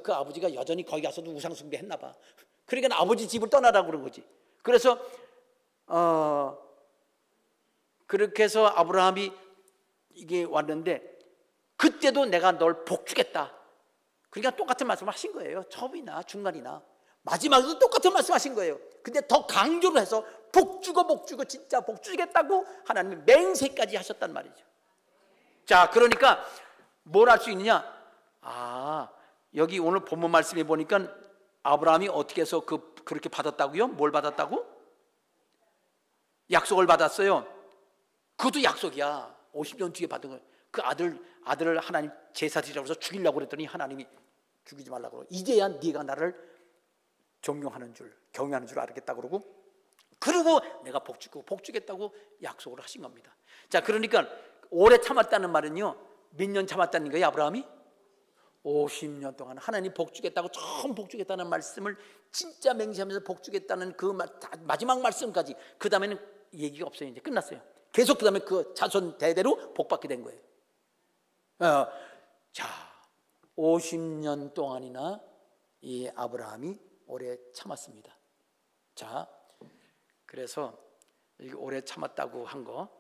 그 아버지가 여전히 거기 가서도 우상 숭배했나 봐. 그러니까 아버지 집을 떠나라고 그런 거지. 그래서 그렇게 해서 아브라함이 이게 왔는데 그때도 내가 널 복 주겠다. 그러니까 똑같은 말씀을 하신 거예요. 처음이나 중간이나 마지막에도 똑같은 말씀하신 거예요. 근데 더 강조를 해서 복 주고 진짜 복 주겠다고 하나님이 맹세까지 하셨단 말이죠. 자, 그러니까 뭘 할 수 있느냐? 여기 오늘 본문 말씀에 보니까 아브라함이 어떻게 해서 그렇게 받았다고요? 뭘 받았다고? 약속을 받았어요. 그것도 약속이야. 50년 뒤에 받은 거예요. 그 아들을 하나님 제사 드리라고 해서 죽이려고 그랬더니 하나님이 죽이지 말라고 그러고 이제야 네가 나를 경영하는 줄 알겠다 그러고 내가 복 주겠다고 약속을 하신 겁니다. 자, 그러니까 오래 참았다는 말은요 몇 년 참았다는 거예요? 아브라함이 50년 동안 하나님 복 주겠다고 처음 복 주겠다는 말씀을 진짜 맹세하면서 복 주겠다는 그 마지막 말씀까지, 그 다음에는 얘기가 없어요. 이제 끝났어요. 계속 그 다음에 그 자손 대대로 복 받게 된 거예요. 자, 50년 동안이나 이 아브라함이 오래 참았습니다. 자, 그래서 오래 참았다고 한 거,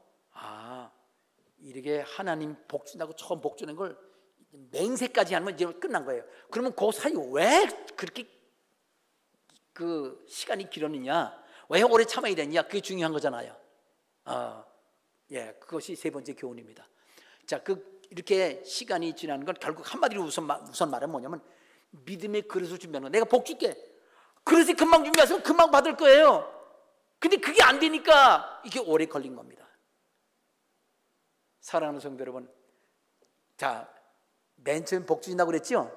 이렇게 하나님 복 준다고 처음 복 주는 걸 맹세까지 하면 이제 끝난 거예요. 그러면 그 사이 왜 그렇게 그 시간이 길었느냐, 왜 오래 참아야 되느냐, 그게 중요한 거잖아요. 그것이 세 번째 교훈입니다. 자, 이렇게 시간이 지나는 건 결국 한마디로 우선 말은 뭐냐면 믿음의 그릇을 준비하는 거. 내가 복 줄게. 그릇이 금방 준비해서 금방 받을 거예요. 근데 그게 안 되니까 이게 오래 걸린 겁니다. 사랑하는 성도 여러분, 자, 맨 처음 복 주신다고 그랬죠?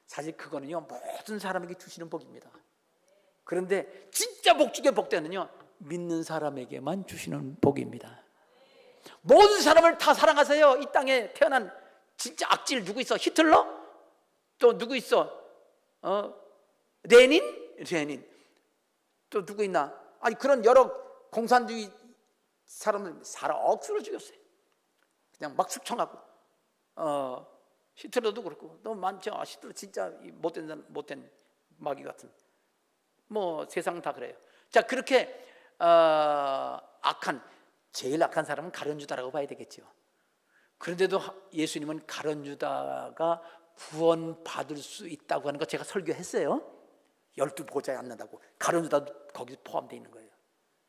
사실 그거는요 모든 사람에게 주시는 복입니다. 그런데 진짜 복 주게 복되는요 믿는 사람에게만 주시는 복입니다. 모든 사람을 다 사랑하세요. 이 땅에 태어난 진짜 악질 누구 있어? 히틀러? 또 누구 있어? 레닌? 또 누구 있나? 아니 그런 여러 공산주의 사람을 사람 억수로 죽였어요. 그냥 막 숙청하고. 히틀러도 그렇고 너무 많죠. 히틀러 진짜 못된 마귀 같은. 뭐 세상 다 그래요. 자, 그렇게 제일 악한 사람은 가룟유다라고 봐야 되겠죠. 그런데도 예수님은 가룟유다가 구원받을 수 있다고 하는 거 제가 설교했어요. 12보좌에 안 난다고. 가룟유다도 거기 포함되어 있는 거예요.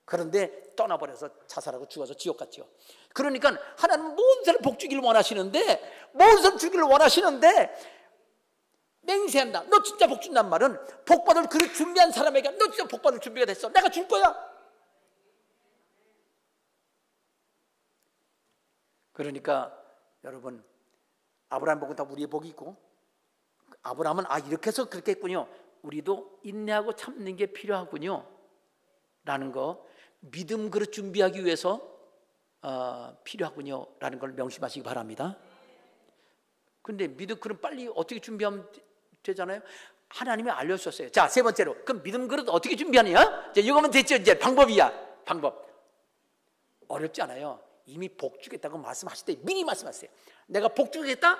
그런데 떠나버려서 자살하고 죽어서 지옥 갔죠. 그러니까 하나님은 모든 사람 복 주기를 원하시는데, 모든 사람 주기를 원하시는데 맹세한다. 너 진짜 복 준단 말은 복 받을 그릇 준비한 사람에게 너 진짜 복 받을 준비가 됐어. 내가 줄 거야. 그러니까 여러분, 아브라함 복은 다 우리의 복이 있고, 아브라함은 이렇게 해서 그렇게 했군요. 우리도 인내하고 참는 게 필요하군요 라는 거, 믿음 그릇 준비하기 위해서 필요하군요 라는 걸 명심하시기 바랍니다. 근데 믿음 그릇 빨리 어떻게 준비하면 되잖아요. 하나님이 알려주셨어요. 자, 세 번째로, 그럼 믿음 그릇 어떻게 준비하느냐? 이거면 됐죠. 이제 방법이야. 방법 어렵지 않아요. 이미 복 주겠다고 말씀하실 때 미리 말씀하세요. 내가 복 주겠다?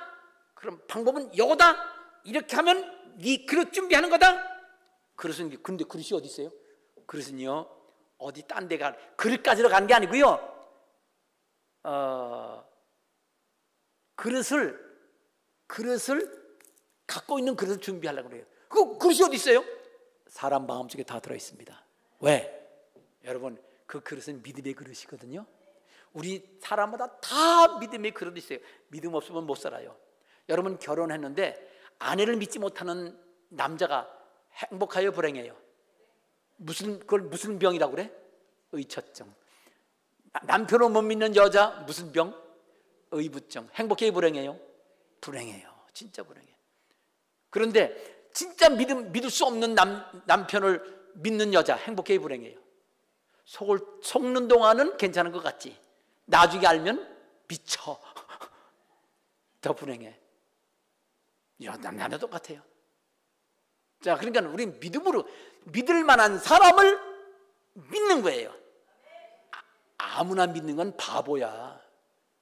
그럼 방법은 이거다. 이렇게 하면 네 그릇 준비하는 거다. 그릇은, 근데 그릇이 어디 있어요? 그릇은요 어디 딴 데 그릇 가지러 가는 게 아니고요, 그릇을 갖고 있는 그릇을 준비하려고 그래요. 그 그릇이 어디 있어요? 사람 마음속에 다 들어있습니다. 왜? 여러분, 그 그릇은 믿음의 그릇이거든요. 우리 사람마다 다 믿음의 그릇이 있어요. 믿음 없으면 못 살아요. 여러분 결혼했는데 아내를 믿지 못하는 남자가 행복해요, 불행해요? 그걸 무슨 병이라고 그래? 의처증. 남편을 못 믿는 여자 무슨 병? 의부증. 행복해요, 불행해요? 불행해요. 진짜 불행해요. 그런데 진짜 믿을 수 없는 남편을 믿는 여자 행복해요, 불행해요? 속는 동안은 괜찮은 것 같지, 나중에 알면 미쳐. 더 불행해. 남녀 똑같아요. 자, 그러니까 우리는 믿음으로 믿을 만한 사람을 믿는 거예요. 아무나 믿는 건 바보야.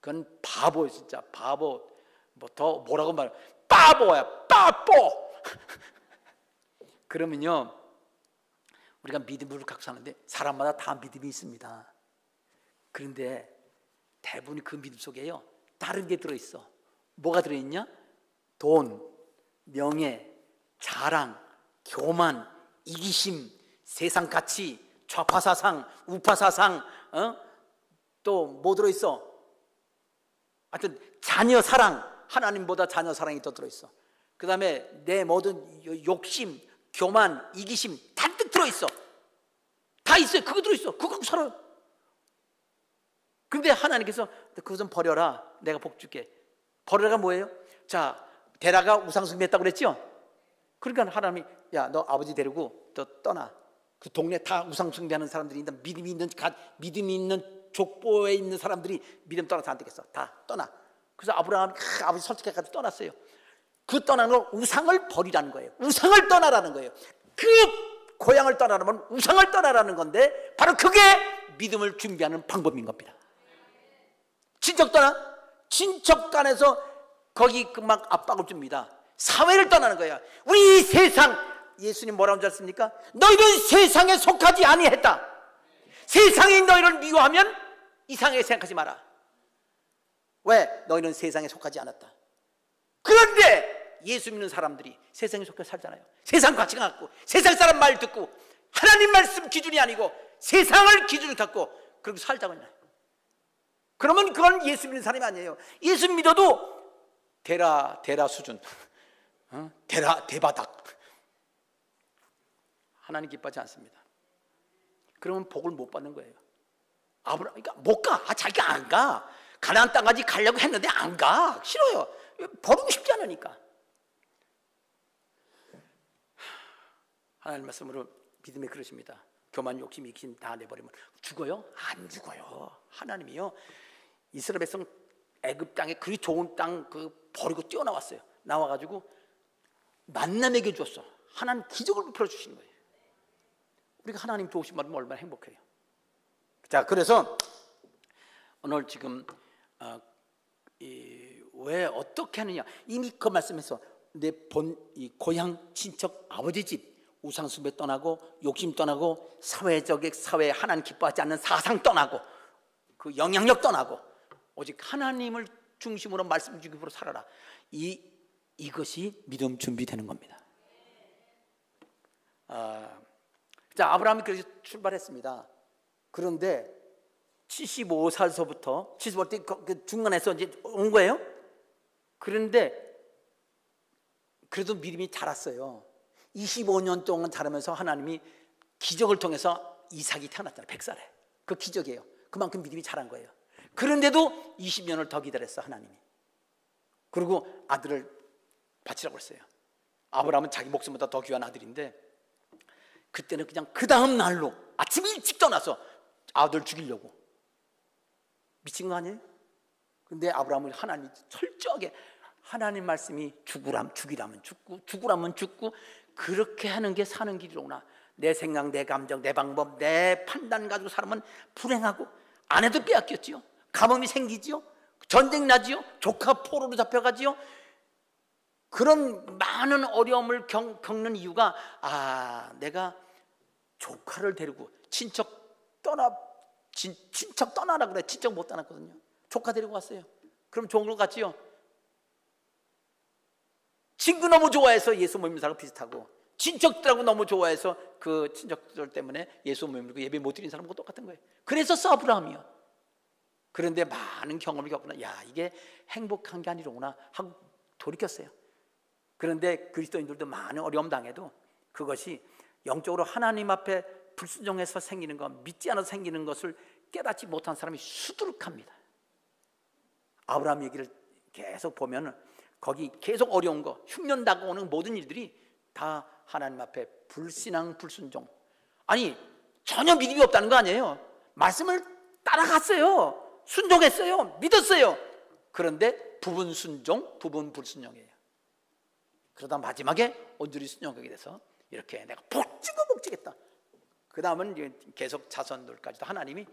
그건 바보야, 진짜 바보. 뭐 더 뭐라고 말해? 바보야, 바보. 그러면요, 우리가 믿음으로 갖고 사는데 사람마다 다 믿음이 있습니다. 그런데 대부분 그 믿음 속에요, 다른 게 들어있어. 뭐가 들어있냐? 돈, 명예, 자랑, 교만, 이기심, 세상 가치, 좌파사상, 우파사상, 또 뭐 들어있어? 하여튼 자녀 사랑, 하나님보다 자녀 사랑이 더 들어있어. 그 다음에 내 모든 욕심, 교만, 이기심 잔뜩 들어있어. 다 있어요. 그거 들어있어. 그거 갖고 살아요. 근데 하나님께서 그거 좀 버려라, 내가 복 줄게. 버려라가 뭐예요? 자, 데라가 우상숭배했다고 그랬죠? 그러니까 하나님이, 야, 너 아버지 데리고 너 떠나. 그 동네 다 우상숭배하는 사람들이 있다. 믿음이 있는 족보에 있는 사람들이 믿음 떠나서 안 되겠어. 다 떠나. 그래서 아브라함이 아버지 설득해가지고 떠났어요. 그 떠나는 걸 우상을 버리라는 거예요. 우상을 떠나라는 거예요. 그 고향을 떠나라면 우상을 떠나라는 건데, 바로 그게 믿음을 준비하는 방법인 겁니다. 친척 떠나? 친척 간에서 거기 막 압박을 줍니다. 사회를 떠나는 거야. 우리 세상, 예수님 뭐라고 하셨습니까? 너희는 세상에 속하지 아니했다. 세상이 너희를 미워하면 이상하게 생각하지 마라. 왜? 너희는 세상에 속하지 않았다. 그런데 예수 믿는 사람들이 세상에 속해 살잖아요. 세상 가치가 갖고, 세상 사람 말 듣고, 하나님 말씀 기준이 아니고 세상을 기준으로 갖고 그렇게 살자고 했나요? 그러면 그건 예수 믿는 사람이 아니에요. 예수 믿어도 대라 수준, 대바닥. 하나님 기뻐하지 않습니다. 그러면 복을 못 받는 거예요. 그러니까 못 가. 자기가 안 가. 가나안 땅까지 가려고 했는데 안 가. 싫어요. 버리고 싶지 않으니까. 하나님 말씀으로 믿음에 그러십니다. 교만, 욕심, 이기심 다 내버리면 죽어요? 안 죽어요. 하나님이요, 이스라엘 백성 애굽 땅에 그리 좋은 땅 버리고 뛰어나왔어요. 나와가지고 만나 먹여주었어. 하나님 기적을 베풀어 주시는 거예요. 우리가 하나님 도우심 받으면 얼마나 행복해요. 자, 그래서 오늘 지금 왜 어떻게 하느냐, 이미 그 말씀에서 내 고향 친척 아버지 집 우상숭배 떠나고, 욕심 떠나고, 사회 하나님 기뻐하지 않는 사상 떠나고, 그 영향력 떠나고, 오직 하나님을 중심으로 말씀 중심으로 살아라. 이것이 믿음 준비되는 겁니다. 자, 아브라함이 그래서 출발했습니다. 그런데 75살서부터 75살 때 그 중간에서 이제 온 거예요. 그런데 그래도 믿음이 자랐어요. 25년 동안 자라면서 하나님이 기적을 통해서 이삭이 태어났잖아요. 100살에. 그 기적이에요. 그만큼 믿음이 자란 거예요. 그런데도 20년을 더 기다렸어, 하나님이. 그리고 아들을 바치라고 했어요. 아브라함은 자기 목숨보다 더 귀한 아들인데, 그때는 그냥 그 다음 날로 아침 일찍 떠나서 아들 죽이려고. 미친 거 아니에요? 근데 아브라함은 하나님이 철저하게, 하나님 말씀이 죽이라면 죽고, 죽으라면 죽고, 그렇게 하는 게 사는 길이로구나. 내 생각, 내 감정, 내 방법, 내 판단 가지고 살면 불행하고, 아내도 빼앗겼지요. 가뭄이 생기지요. 전쟁 나지요. 조카 포로로 잡혀가지요. 그런 많은 어려움을 겪는 이유가, 내가 조카를 데리고 친척 떠나라 그래. 친척 못 떠났거든요. 조카 데리고 왔어요. 그럼 좋은 것 같지요? 친구 너무 좋아해서 예수 모임 사람 비슷하고, 친척들하고 너무 좋아해서 그 친척들 때문에 예수 모임 예배 못 드린 사람과 똑같은 거예요. 그래서 아브라함이요. 그런데 많은 경험을 겪구나. 이게 행복한 게 아니로구나 하고 돌이켰어요. 그런데 그리스도인들도 많은 어려움 당해도 그것이 영적으로 하나님 앞에 불순종해서 생기는 것, 믿지 않아서 생기는 것을 깨닫지 못한 사람이 수두룩합니다. 아브라함 얘기를 계속 보면 거기 계속 어려운 거, 흉년 다가오는 모든 일들이 다 하나님 앞에 불신앙, 불순종. 아니 전혀 믿음이 없다는 거 아니에요. 말씀을 따라갔어요. 순종했어요. 믿었어요. 그런데 부분 순종, 부분 불순종이에요. 그러다 마지막에 온전히 순종하게 돼서 이렇게 내가 복지겠다. 그 다음은 계속 자손들까지도 하나님이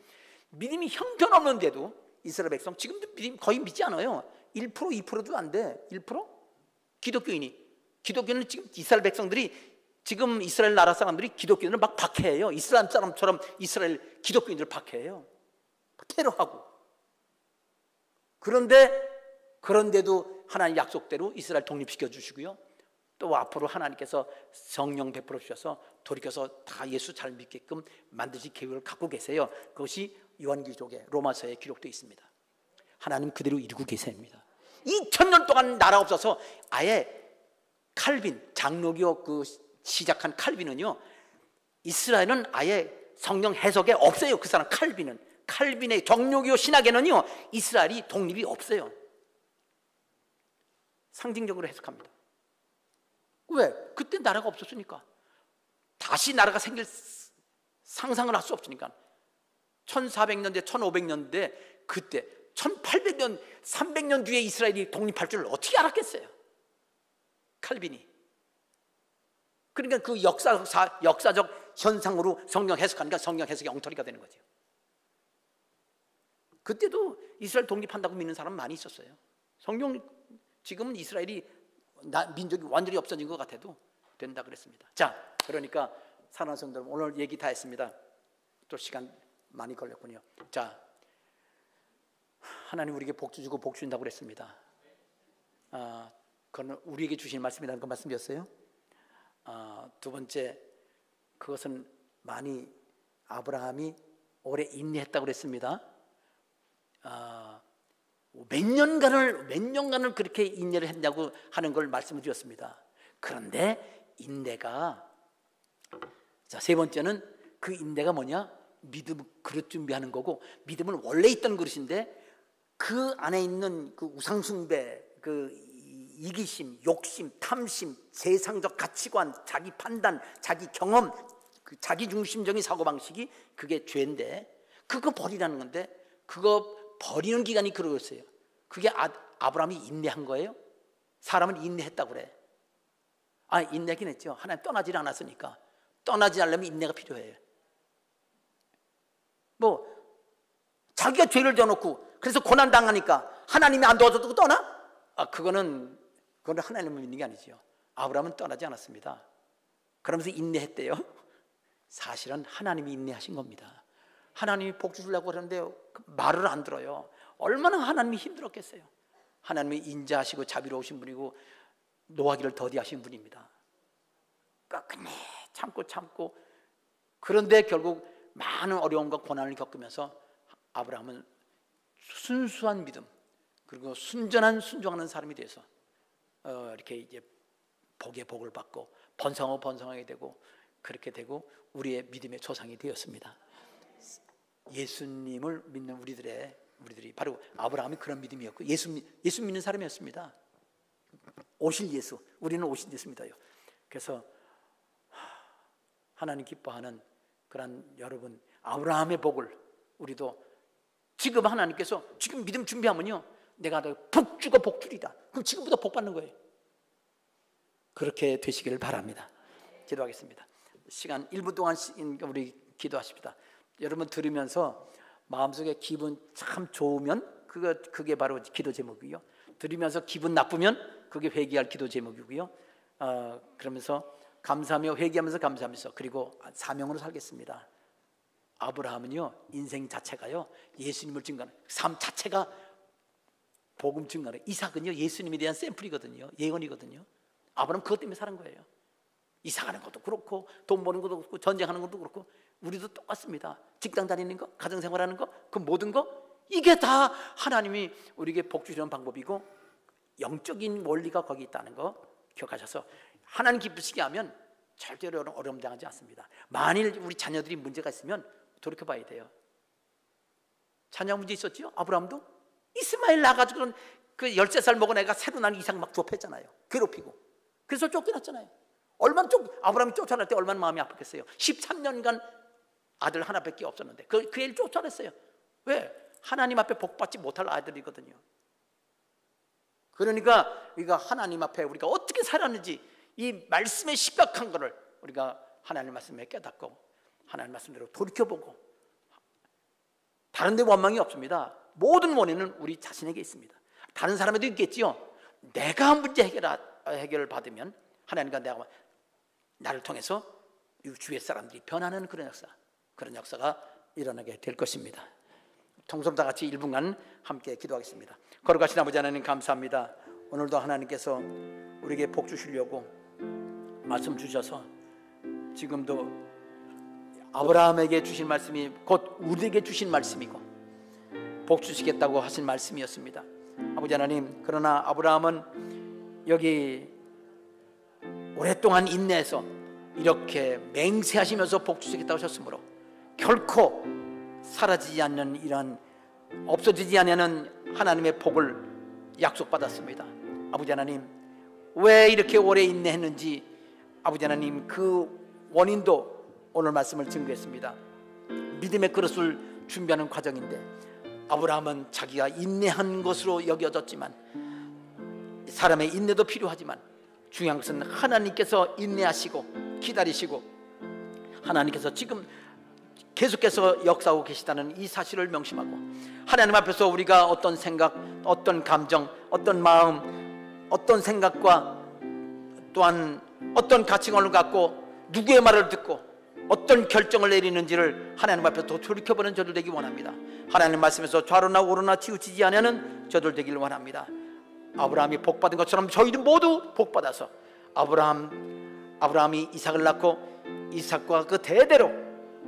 믿음이 형편없는데도 이스라엘 백성 지금도 믿음 거의 믿지 않아요. 1%, 2%도 안 돼. 1%? 기독교는 지금 이스라엘 백성들이 지금 이스라엘 나라 사람들이 기독교인을 막 박해해요. 이스라엘 사람처럼 이스라엘 기독교인들 박해해요. 테러하고. 그런데도 하나님 약속대로 이스라엘 독립시켜 주시고요. 또 앞으로 하나님께서 성령 베풀어 주셔서 돌이켜서 다 예수 잘 믿게끔 만드실 계획을 갖고 계세요. 그것이 요한계시록에 로마서에 기록되어 있습니다. 하나님 그대로 이루고 계십니다. 2000년 동안 나라 없어서 아예 칼빈, 장로교 그 시작한 칼빈은요, 이스라엘은 아예 성령 해석에 없어요. 그 사람 칼빈의 정교교 신학에는요 이스라엘이 독립이 없어요. 상징적으로 해석합니다. 왜? 그때 나라가 없었으니까. 다시 나라가 생길 상상을 할 수 없으니까. 1400년대 1500년대 그때 1800년 300년 뒤에 이스라엘이 독립할 줄 어떻게 알았겠어요? 칼빈이. 그러니까 그 역사적 현상으로 성경 해석하니까 성경 해석이 엉터리가 되는 거죠. 그때도 이스라엘 독립한다고 믿는 사람 많이 있었어요. 성경 지금은 이스라엘이 민족이 완전히 없어진 것 같아도 된다 그랬습니다. 자, 그러니까 사랑하는 성도 여러분, 오늘 얘기 다 했습니다. 또 시간 많이 걸렸군요. 자, 하나님 우리에게 복 주시고 복 주신다고 그랬습니다. 그건 우리에게 주신 말씀이라는 그 말씀이었어요. 두 번째, 그것은 많이 아브라함이 오래 인내했다고 그랬습니다. 몇 년간을 그렇게 인내를 했냐고 하는 걸 말씀을 드렸습니다. 그런데 인내가, 자, 세 번째는 그 인내가 뭐냐? 믿음 그릇 준비하는 거고, 믿음은 원래 있던 그릇인데 그 안에 있는 그 우상숭배, 그 이기심, 욕심, 탐심, 세상적 가치관, 자기 판단, 자기 경험, 그 자기중심적인 사고방식이 그게 죄인데 그거 버리라는 건데, 그거 버리는 기간이 그러였어요. 그게 아브라함이 인내한 거예요? 사람은 인내했다고 그래. 인내긴 했죠. 하나님 떠나지 않았으니까. 떠나지 않으려면 인내가 필요해요. 자기가 죄를 져놓고 그래서 고난 당하니까 하나님이 안 도와줘도 떠나? 그거는 하나님을 믿는 게 아니죠. 아브라함은 떠나지 않았습니다. 그러면서 인내했대요. 사실은 하나님이 인내하신 겁니다. 하나님이 복 주려고 그러는데 말을 안 들어요. 얼마나 하나님이 힘들었겠어요. 하나님이 인자하시고 자비로우신 분이고 노하기를 더디하신 분입니다. 끝내 참고 그런데 결국 많은 어려움과 고난을 겪으면서 아브라함은 순수한 믿음 그리고 순전한 사람이 돼서 이렇게 이제 복의 복을 받고 번성하게 되고 그렇게 되고 우리의 믿음의 조상이 되었습니다. 예수님을 믿는 우리들이 바로 아브라함이 그런 믿음이었고 예수 믿는 사람이었습니다. 오실 예수, 우리는 오실 예수입니다요. 그래서 하나님 기뻐하는 그런 여러분 아브라함의 복을 우리도 지금 하나님께서 지금 믿음 준비하면요 내가 복 주고 복 주리라. 그럼 지금부터 복 받는 거예요. 그렇게 되시기를 바랍니다. 기도하겠습니다. 시간 1분 동안 우리 기도하십시다. 여러분 들으면서 마음속에 기분 참 좋으면 그게 바로 기도 제목이고요. 들으면서 기분 나쁘면 그게 회개할 기도 제목이고요. 그러면서 감사하며 회개하면서 감사하면서 그리고 사명으로 살겠습니다. 아브라함은요 인생 자체가요 예수님을 증거하는 삶 자체가 복음 증거하는, 이삭은요 예수님에 대한 샘플이거든요. 예언이거든요. 아브라함 그것 때문에 사는 거예요. 이사가는 것도 그렇고 돈 버는 것도 그렇고 전쟁하는 것도 그렇고 우리도 똑같습니다. 직장 다니는 거, 가정생활하는 거, 그 모든 거 이게 다 하나님이 우리에게 복 주시는 방법이고 영적인 원리가 거기 있다는 거 기억하셔서 하나님 기쁘시게 하면 절대로 어려움 당하지 않습니다. 만일 우리 자녀들이 문제가 있으면 돌이켜봐야 돼요. 자녀 문제 있었지요? 아브라함도 이스마엘 낳아가지고 그 13살 먹은 애가 새로 난 이삭 막 좁혔잖아요. 괴롭히고. 그래서 쫓겨났잖아요. 아브라함이 쫓아날 때 얼마나 마음이 아팠겠어요. 13년간 아들 하나밖에 없었는데 그 애를 쫓아냈어요. 왜? 하나님 앞에 복받지 못할 아들이거든요. 그러니까 우리가 하나님 앞에 우리가 어떻게 살았는지 이 말씀의 심각한 것을 우리가 하나님 말씀에 깨닫고 하나님 말씀대로 돌이켜보고, 다른 데 원망이 없습니다. 모든 원인은 우리 자신에게 있습니다. 다른 사람에도 있겠지요. 내가 문제 해결을 받으면 하나님과 나를 통해서 이 주위의 사람들이 변하는 그런 역사가 일어나게 될 것입니다. 통성 다 같이 1분간 함께 기도하겠습니다. 거룩하신 아버지 하나님, 감사합니다. 오늘도 하나님께서 우리에게 복 주시려고 말씀 주셔서 지금도 아브라함에게 주신 말씀이 곧 우리에게 주신 말씀이고 복 주시겠다고 하신 말씀이었습니다. 아버지 하나님, 그러나 아브라함은 여기 오랫동안 인내해서 이렇게 맹세하시면서 복 주시겠다고 하셨으므로 결코 사라지지 않는 이런 없어지지 않는 하나님의 복을 약속받았습니다. 아버지 하나님, 왜 이렇게 오래 인내했는지 아버지 하나님 그 원인도 오늘 말씀을 증거했습니다. 믿음의 그릇을 준비하는 과정인데 아브라함은 자기가 인내한 것으로 여겨졌지만 사람의 인내도 필요하지만 중요한 것은 하나님께서 인내하시고 기다리시고 하나님께서 지금 계속해서 역사하고 계시다는 이 사실을 명심하고 하나님 앞에서 우리가 어떤 생각, 어떤 감정, 어떤 마음, 어떤 생각과 또한 어떤 가치관을 갖고 누구의 말을 듣고 어떤 결정을 내리는지를 하나님 앞에서 돌이켜보는 저들 되기 원합니다. 하나님 말씀에서 좌로나 우로나 치우치지 않는 저들 되기를 원합니다. 아브라함이 복받은 것처럼 저희도 모두 복받아서 아브라함이 이삭을 낳고 이삭과 그 대대로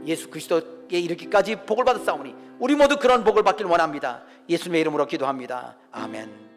예수 그리스도에 이르기까지 복을 받았사오니 우리 모두 그런 복을 받길 원합니다. 예수님의 이름으로 기도합니다. 아멘.